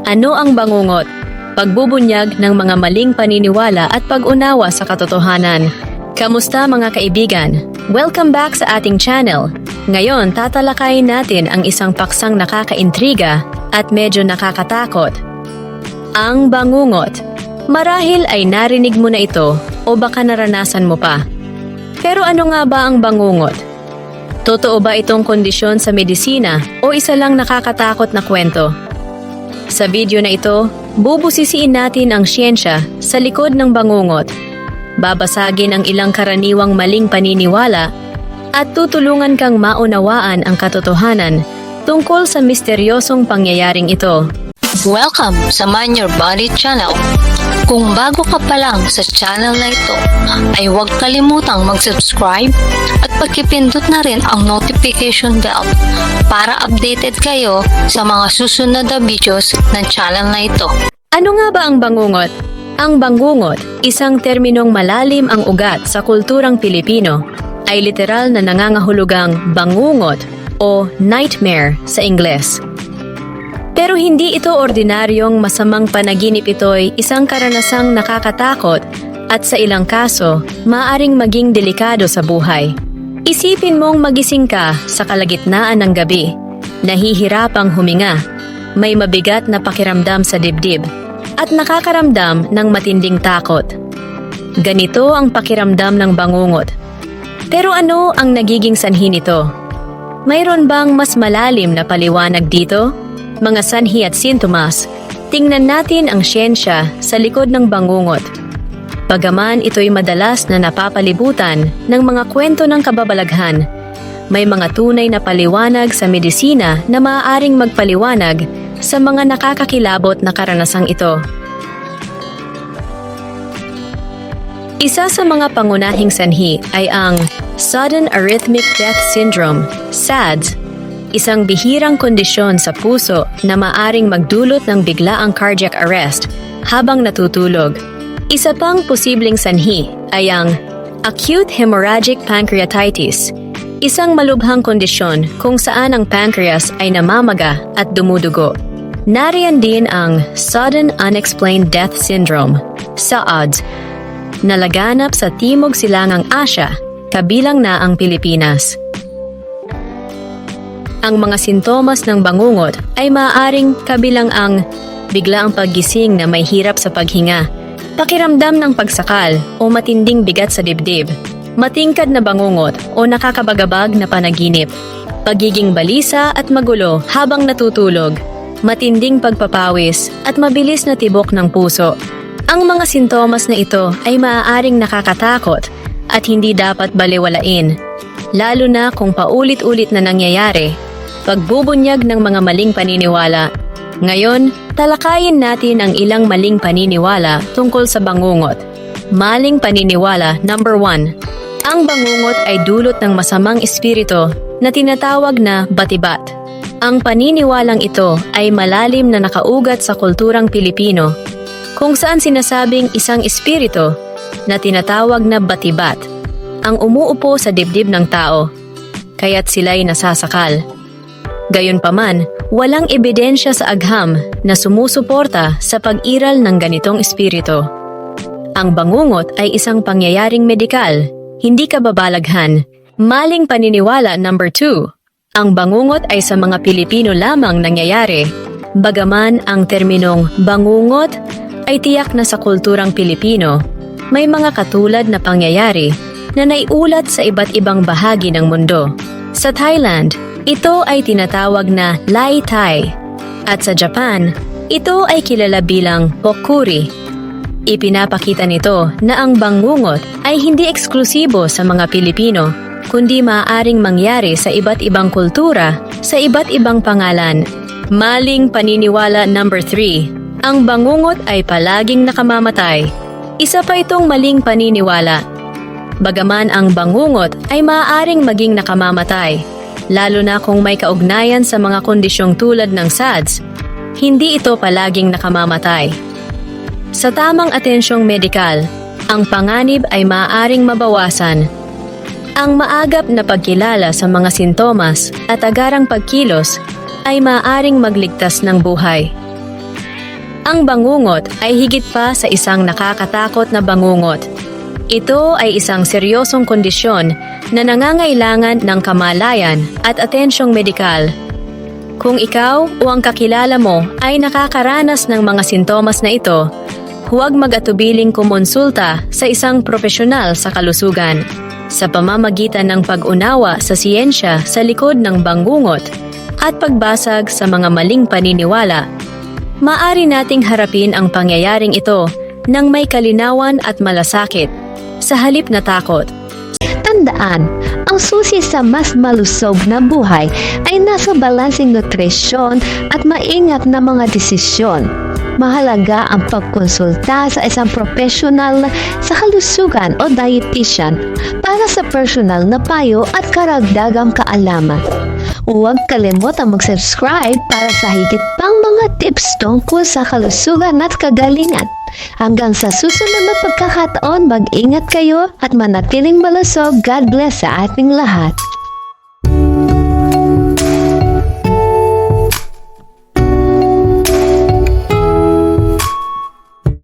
Ano ang bangungot? Pagbubunyag ng mga maling paniniwala at pag-unawa sa katotohanan. Kamusta mga kaibigan? Welcome back sa ating channel. Ngayon, tatalakayin natin ang isang paksang nakakaintriga at medyo nakakatakot. Ang bangungot. Marahil ay narinig mo na ito o baka naranasan mo pa. Pero ano nga ba ang bangungot? Totoo ba itong kondisyon sa medisina o isa lang nakakatakot na kwento? Sa video na ito, bubusisiin natin ang siyensya sa likod ng bangungot. Babasagin ang ilang karaniwang maling paniniwala at tutulungan kang maunawaan ang katotohanan tungkol sa misteryosong pangyayaring ito. Welcome sa Mind Your Body channel. Kung bago ka pa lang sa channel na ito, ay huwag kalimutang mag-subscribe at pagkipindot na rin ang notification bell para updated kayo sa mga susunod na videos ng channel na ito. Ano nga ba ang bangungot? Ang bangungot, isang terminong malalim ang ugat sa kulturang Pilipino, ay literal na nangangahulugang bangungot o nightmare sa Ingles. Pero hindi ito ordinaryong masamang panaginip, ito'y isang karanasang nakakatakot at sa ilang kaso, maaaring maging delikado sa buhay. Isipin mong magising ka sa kalagitnaan ng gabi, nahihirapang huminga, may mabigat na pakiramdam sa dibdib, at nakakaramdam ng matinding takot. Ganito ang pakiramdam ng bangungot. Pero ano ang nagiging sanhi nito? Mayroon bang mas malalim na paliwanag dito? Mga sanhi at sintomas, tingnan natin ang siyensya sa likod ng bangungot. Bagaman ito'y madalas na napapalibutan ng mga kwento ng kababalaghan, may mga tunay na paliwanag sa medisina na maaaring magpaliwanag sa mga nakakakilabot na karanasang ito. Isa sa mga pangunahing sanhi ay ang Sudden Arrhythmic Death Syndrome, SADS, isang bihirang kondisyon sa puso na maaring magdulot ng biglaang cardiac arrest habang natutulog. Isa pang posibleng sanhi ay ang acute hemorrhagic pancreatitis, isang malubhang kondisyon kung saan ang pancreas ay namamaga at dumudugo. Nariyan din ang Sudden Unexplained Death Syndrome, SUDS, na laganap sa Timog Silangang Asya, kabilang na ang Pilipinas. Ang mga sintomas ng bangungot ay maaaring kabilang ang biglaang paggising na may hirap sa paghinga, pakiramdam ng pagsakal o matinding bigat sa dibdib, matingkad na bangungot o nakakabagabag na panaginip, pagiging balisa at magulo habang natutulog, matinding pagpapawis at mabilis na tibok ng puso. Ang mga sintomas na ito ay maaaring nakakatakot at hindi dapat balewalain, lalo na kung paulit-ulit na nangyayari. Pagbubunyag ng mga maling paniniwala. Ngayon, talakayin natin ang ilang maling paniniwala tungkol sa bangungot. Maling paniniwala number 1. Ang bangungot ay dulot ng masamang espiritu na tinatawag na batibat. Ang paniniwalang ito ay malalim na nakaugat sa kulturang Pilipino, kung saan sinasabing isang espiritu na tinatawag na batibat ang umuupo sa dibdib ng tao, kaya't sila'y nasasakal. Gayunpaman, walang ebidensya sa agham na sumusuporta sa pag-iral ng ganitong espiritu. Ang bangungot ay isang pangyayaring medikal, hindi kababalaghan. Maling paniniwala number 2. Ang bangungot ay sa mga Pilipino lamang nangyayari, bagaman ang terminong bangungot ay tiyak na sa kulturang Pilipino. May mga katulad na pangyayari na naiulat sa iba't ibang bahagi ng mundo. Sa Thailand, ito ay tinatawag na Lai Thai, at sa Japan, ito ay kilala bilang Pokuri. Ipinapakita nito na ang bangungot ay hindi eksklusibo sa mga Pilipino, kundi maaaring mangyari sa iba't ibang kultura, sa iba't ibang pangalan. Maling paniniwala number 3. Ang bangungot ay palaging nakamamatay. Isa pa itong maling paniniwala. Bagaman ang bangungot ay maaaring maging nakamamatay, lalo na kung may kaugnayan sa mga kondisyong tulad ng SADS, hindi ito palaging nakamamatay. Sa tamang atensyong medikal, ang panganib ay maaaring mabawasan. Ang maagap na pagkilala sa mga sintomas at agarang pagkilos ay maaaring magligtas ng buhay. Ang bangungot ay higit pa sa isang nakakatakot na bangungot. Ito ay isang seryosong kondisyon na nangangailangan ng kamalayan at atensyong medikal. Kung ikaw o ang kakilala mo ay nakakaranas ng mga sintomas na ito, huwag mag-atubiling kumonsulta sa isang profesional sa kalusugan sa pamamagitan ng pag-unawa sa siyensya sa likod ng bangungot at pagbasag sa mga maling paniniwala. Maaari nating harapin ang pangyayaring ito ng may kalinawan at malasakit sa halip na takot. Tandaan, ang susi sa mas malusog na buhay ay nasa balanseng nutrisyon at maingat na mga desisyon. Mahalaga ang pagkonsulta sa isang profesional sa kalusugan o dietitian para sa personal na payo at karagdagang kaalaman. Huwag kalimutang mag-subscribe para sa higit pang mga tips tungkol sa kalusugan at kagalingan. Hanggang sa susunod na pagkakataon, mag-ingat kayo at manatiling malusog. God bless sa ating lahat.